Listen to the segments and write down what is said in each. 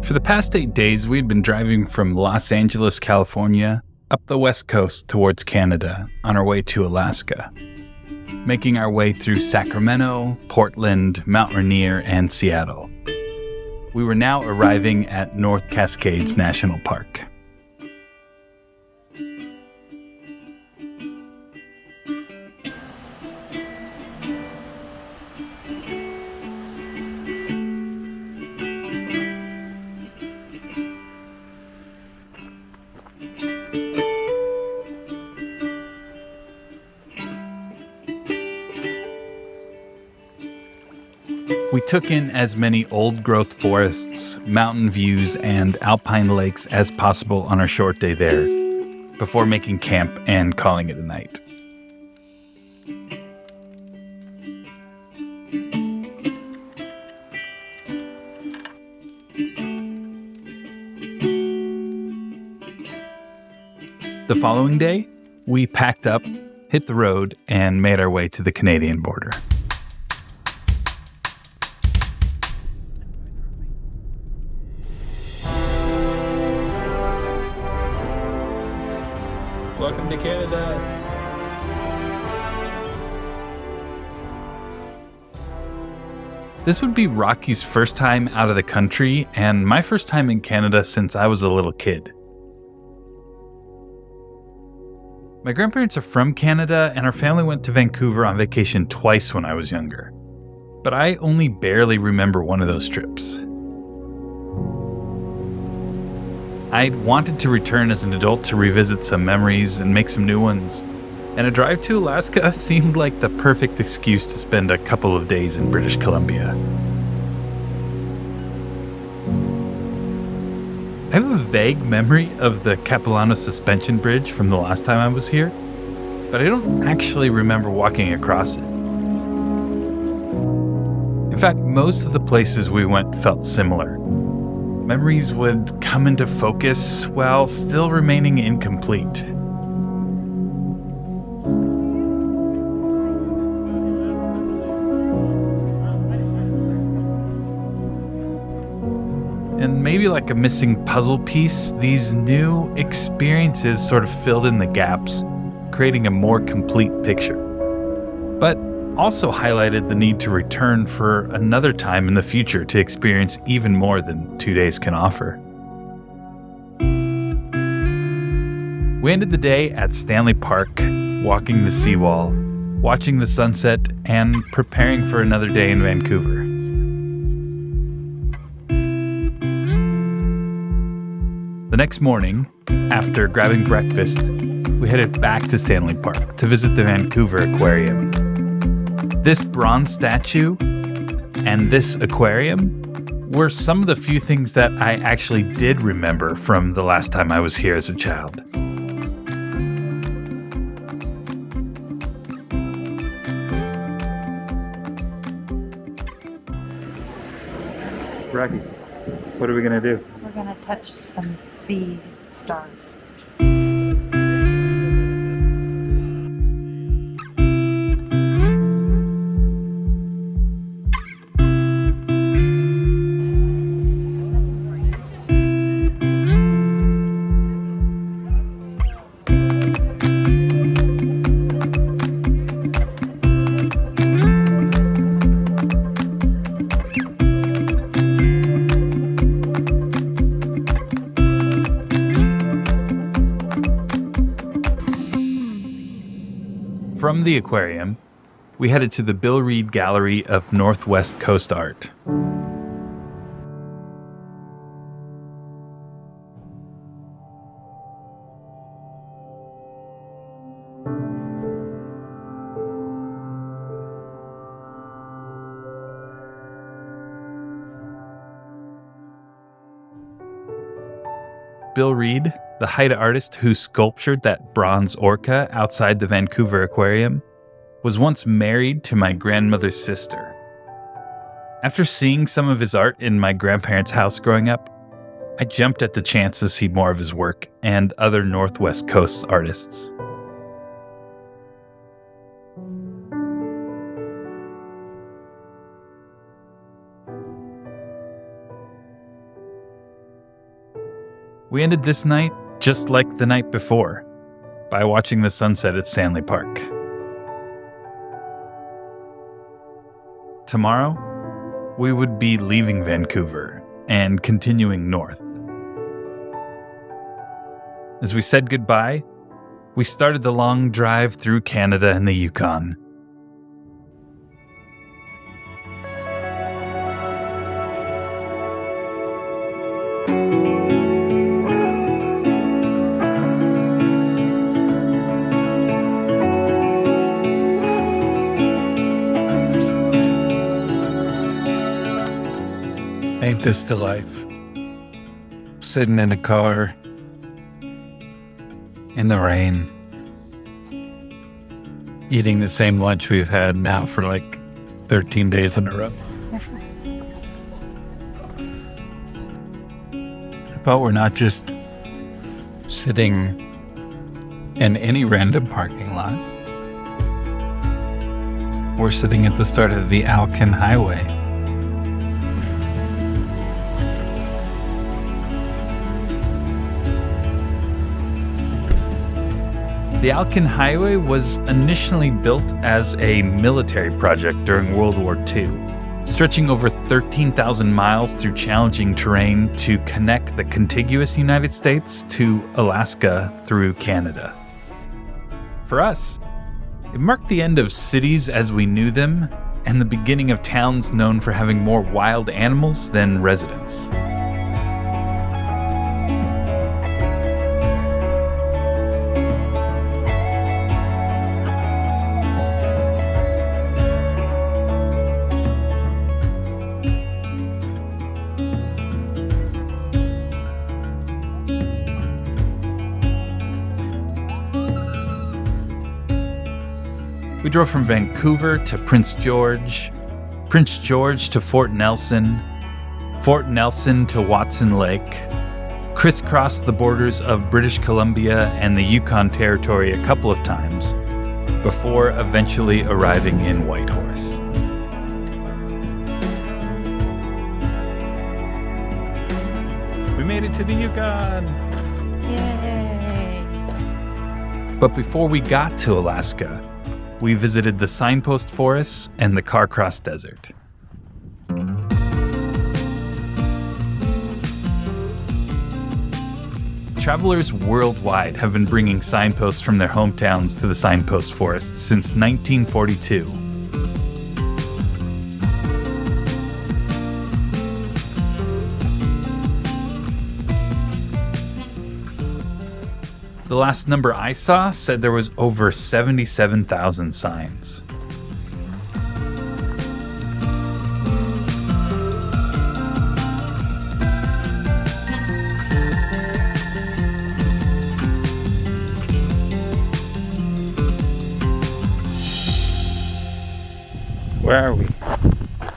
For the past 8 days, we'd been driving from Los Angeles, California, up the west coast towards Canada on our way to Alaska, making our way through Sacramento, Portland, Mount Rainier, and Seattle. We were now arriving at North Cascades National Park. We took in as many old-growth forests, mountain views, and alpine lakes as possible on our short day there, before making camp and calling it a night. The following day, we packed up, hit the road, and made our way to the Canadian border. Welcome to Canada. This would be Rocky's first time out of the country and my first time in Canada since I was a little kid. My grandparents are from Canada and our family went to Vancouver on vacation twice when I was younger. But I only barely remember one of those trips. I'd wanted to return as an adult to revisit some memories and make some new ones, and a drive to Alaska seemed like the perfect excuse to spend a couple of days in British Columbia. I have a vague memory of the Capilano Suspension Bridge from the last time I was here, but I don't actually remember walking across it. In fact, most of the places we went felt similar. Memories would come into focus while still remaining incomplete. And maybe like a missing puzzle piece, these new experiences sort of filled in the gaps, creating a more complete picture. But also highlighted the need to return for another time in the future to experience even more than 2 days can offer. We ended the day at Stanley Park, walking the seawall, watching the sunset, and preparing for another day in Vancouver. The next morning, after grabbing breakfast, we headed back to Stanley Park to visit the Vancouver Aquarium. This bronze statue and this aquarium were some of the few things that I actually did remember from the last time I was here as a child. Rocky, what are we going to do? We're going to touch some sea stars. From the aquarium, we headed to the Bill Reed Gallery of Northwest Coast Art. Bill Reed, the Haida artist who sculptured that bronze orca outside the Vancouver Aquarium, was once married to my grandmother's sister. After seeing some of his art in my grandparents' house growing up, I jumped at the chance to see more of his work and other Northwest Coast artists. We ended this night just like the night before, by watching the sunset at Stanley Park. Tomorrow, we would be leaving Vancouver and continuing north. As we said goodbye, we started the long drive through Canada and the Yukon. Ain't this the life? Sitting in a car, in the rain, eating the same lunch we've had now for like 13 days in a row. But we're not just sitting in any random parking lot. We're sitting at the start of the ALCAN highway. The ALCAN Highway was initially built as a military project during World War II, stretching over 13,000 miles through challenging terrain to connect the contiguous United States to Alaska through Canada. For us, it marked the end of cities as we knew them and the beginning of towns known for having more wild animals than residents. We drove from Vancouver to Prince George to Fort Nelson to Watson Lake, crisscrossed the borders of British Columbia and the Yukon Territory a couple of times, before eventually arriving in Whitehorse. We made it to the Yukon! Yay! But before we got to Alaska, we visited the Signpost Forests and the Carcross Desert. Travelers worldwide have been bringing signposts from their hometowns to the Signpost Forest since 1942. The last number I saw said there was over 77,000 signs. Where are we?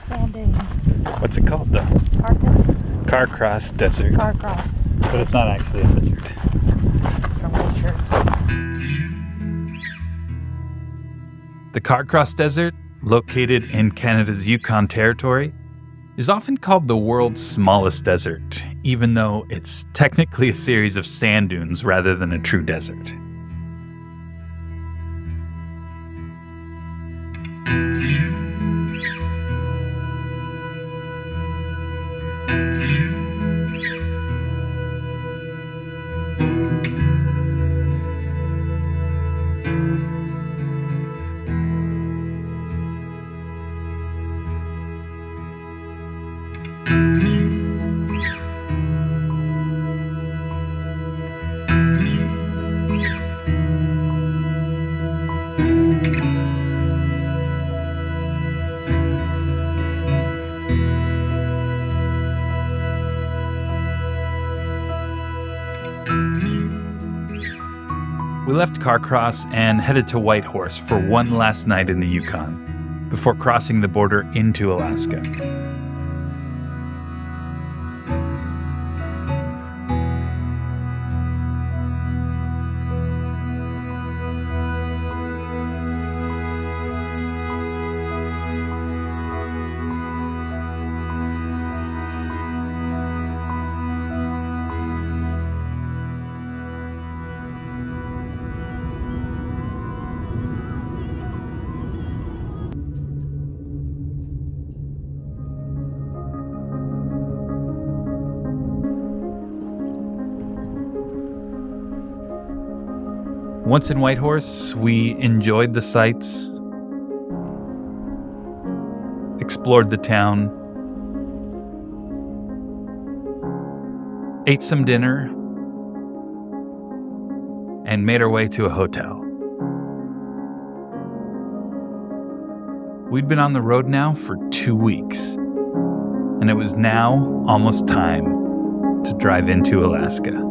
Sand dunes. What's it called though? Carcross Desert. Carcross. But it's not actually a desert. It's from glaciers. The Carcross Desert, located in Canada's Yukon Territory, is often called the world's smallest desert, even though it's technically a series of sand dunes rather than a true desert. We left Carcross and headed to Whitehorse for one last night in the Yukon, before crossing the border into Alaska. Once in Whitehorse, we enjoyed the sights, explored the town, ate some dinner, and made our way to a hotel. We'd been on the road now for 2 weeks, and it was now almost time to drive into Alaska.